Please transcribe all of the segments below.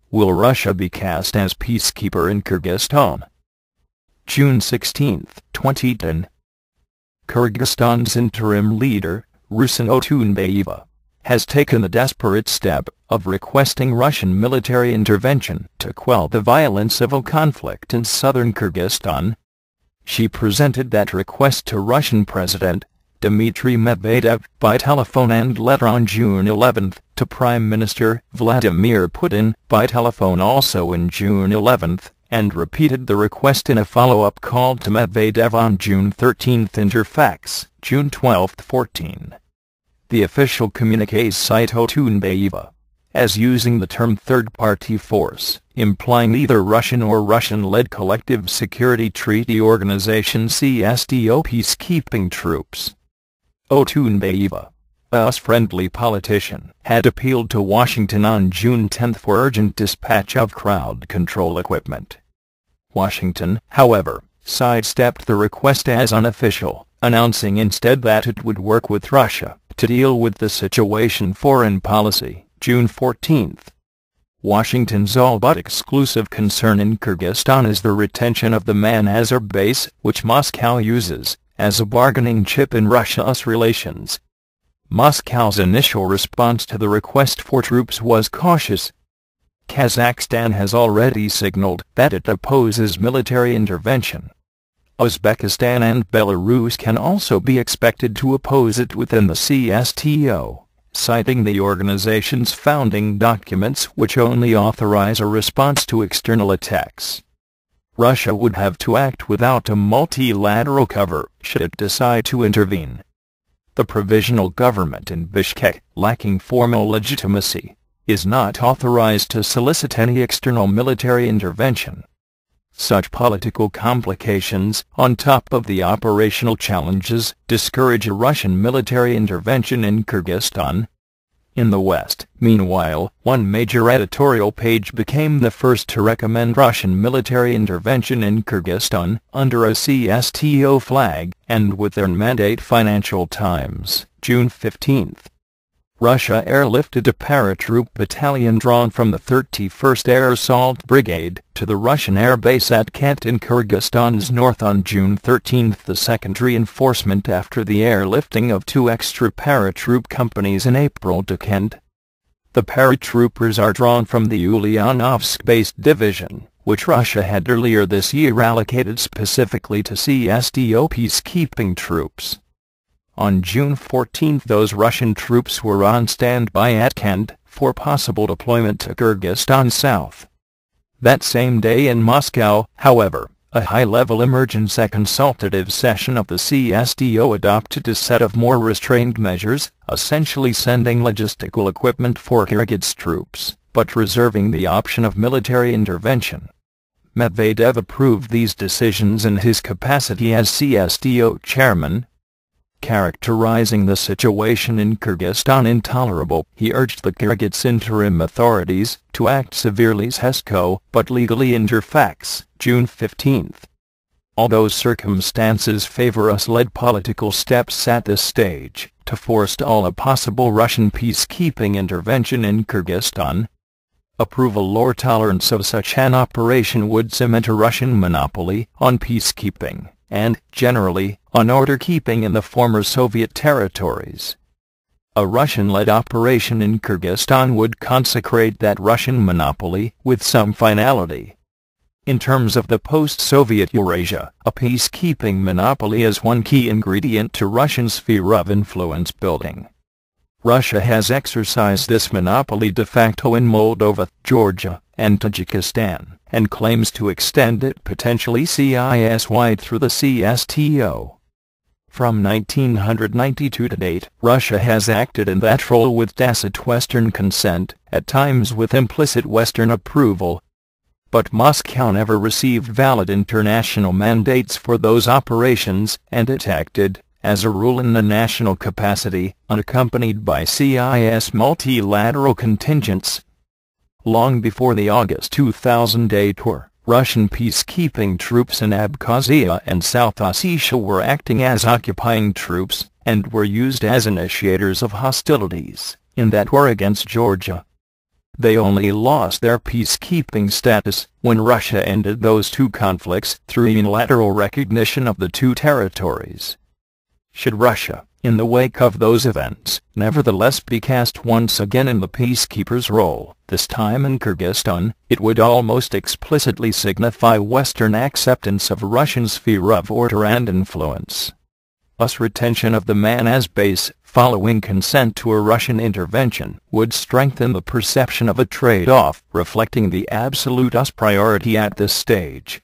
Will Russia be cast as peacekeeper in Kyrgyzstan? June 16, 2010. Kyrgyzstan's interim leader, Roza Otunbayeva, has taken the desperate step of requesting Russian military intervention to quell the violent civil conflict in southern Kyrgyzstan. She presented that request to Russian President Dmitry Medvedev by telephone and letter on June 11, to Prime Minister Vladimir Putin by telephone also on June 11, and repeated the request in a follow-up call to Medvedev on June 13. Interfax, June 12, 14. The official communiques cite Otunbayeva as using the term third-party force, implying either Russian or Russian-led Collective Security Treaty Organization CSTO peacekeeping troops. Otunbayeva, a US-friendly politician, had appealed to Washington on June 10 for urgent dispatch of crowd control equipment. Washington, however, sidestepped the request as unofficial, announcing instead that it would work with Russia to deal with the situation. Foreign policy, June 14. Washington's all-but-exclusive concern in Kyrgyzstan is the retention of the Manazar base, which Moscow uses as a bargaining chip in Russia-US relations. Moscow's initial response to the request for troops was cautious. Kazakhstan has already signaled that it opposes military intervention. Uzbekistan and Belarus can also be expected to oppose it within the CSTO, citing the organization's founding documents which only authorize a response to external attacks. Russia would have to act without a multilateral cover should it decide to intervene. The provisional government in Bishkek, lacking formal legitimacy, is not authorized to solicit any external military intervention. Such political complications, on top of the operational challenges, discourage a Russian military intervention in Kyrgyzstan. In the West, meanwhile, one major editorial page became the first to recommend Russian military intervention in Kyrgyzstan under a CSTO flag, and with their mandate. Financial Times, June 15. Russia airlifted a paratroop battalion drawn from the 31st Air Assault Brigade to the Russian air base at Kent in Kyrgyzstan's north on June 13, the second reinforcement after the airlifting of two extra paratroop companies in April to Kent. The paratroopers are drawn from the Ulyanovsk-based division, which Russia had earlier this year allocated specifically to CSTO peacekeeping troops. On June 14, those Russian troops were on standby at Kent for possible deployment to Kyrgyzstan south. That same day in Moscow, however, a high-level emergency consultative session of the CSTO adopted a set of more restrained measures, essentially sending logistical equipment for Kyrgyz troops, but reserving the option of military intervention. Medvedev approved these decisions in his capacity as CSTO chairman. Characterizing the situation in Kyrgyzstan intolerable, he urged the Kyrgyz interim authorities to act severely CSTO, but legally. Interfax, June 15. Although circumstances favor US-led political steps at this stage to forestall a possible Russian peacekeeping intervention in Kyrgyzstan, approval or tolerance of such an operation would cement a Russian monopoly on peacekeeping, and, generally, on order-keeping in the former Soviet territories. A Russian-led operation in Kyrgyzstan would consecrate that Russian monopoly with some finality. In terms of the post-Soviet Eurasia, a peacekeeping monopoly is one key ingredient to Russian sphere of influence building. Russia has exercised this monopoly de facto in Moldova, Georgia, and Tajikistan, and claims to extend it potentially CIS-wide through the CSTO. From 1992 to date, Russia has acted in that role with tacit Western consent, at times with implicit Western approval. But Moscow never received valid international mandates for those operations, and it acted, as a rule in the national capacity, unaccompanied by CIS multilateral contingents. Long before the August 2008 war, Russian peacekeeping troops in Abkhazia and South Ossetia were acting as occupying troops, and were used as initiators of hostilities in that war against Georgia. They only lost their peacekeeping status when Russia ended those two conflicts through unilateral recognition of the two territories. Should Russia, in the wake of those events, nevertheless be cast once again in the peacekeeper's role, this time in Kyrgyzstan, it would almost explicitly signify Western acceptance of Russian sphere of order and influence. Thus retention of the man as base, following consent to a Russian intervention, would strengthen the perception of a trade-off, reflecting the absolute US priority at this stage.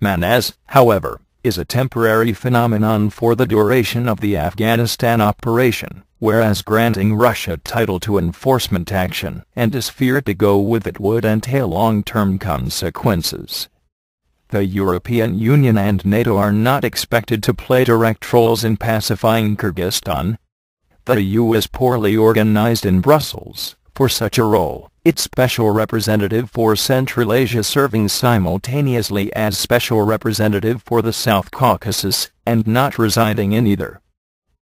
Man as, however, is a temporary phenomenon for the duration of the Afghanistan operation, whereas granting Russia title to enforcement action and is feared to go with it would entail long-term consequences. The European Union and NATO are not expected to play direct roles in pacifying Kyrgyzstan. The EU is poorly organized in Brussels for such a role, its Special Representative for Central Asia serving simultaneously as Special Representative for the South Caucasus, and not residing in either.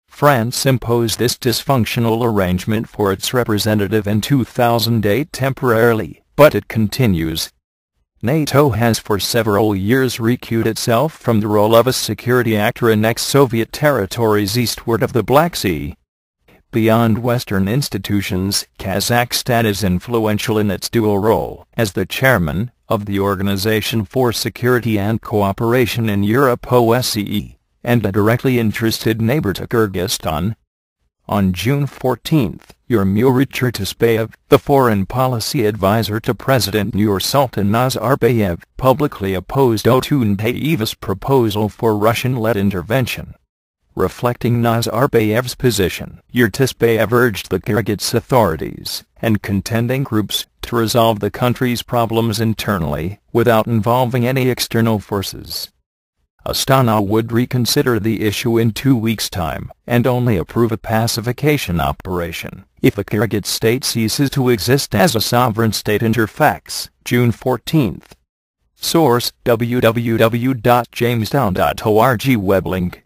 France imposed this dysfunctional arrangement for its representative in 2008 temporarily, but it continues. NATO has for several years recused itself from the role of a security actor in ex-Soviet territories eastward of the Black Sea. Beyond Western institutions, Kazakhstan is influential in its dual role as the chairman of the Organization for Security and Cooperation in Europe (OSCE) and a directly interested neighbor to Kyrgyzstan. On June 14, Yurmur Chertesbayev, the foreign policy advisor to President Nursultan Nazarbayev, publicly opposed Otunbayeva's proposal for Russian-led intervention. Reflecting Nazarbayev's position, Chertesbayev urged the Kyrgyz authorities and contending groups to resolve the country's problems internally, without involving any external forces. Astana would reconsider the issue in 2 weeks' time, and only approve a pacification operation if the Kyrgyz state ceases to exist as a sovereign state. Interfax, June 14. Source: www.jamestown.org. Weblink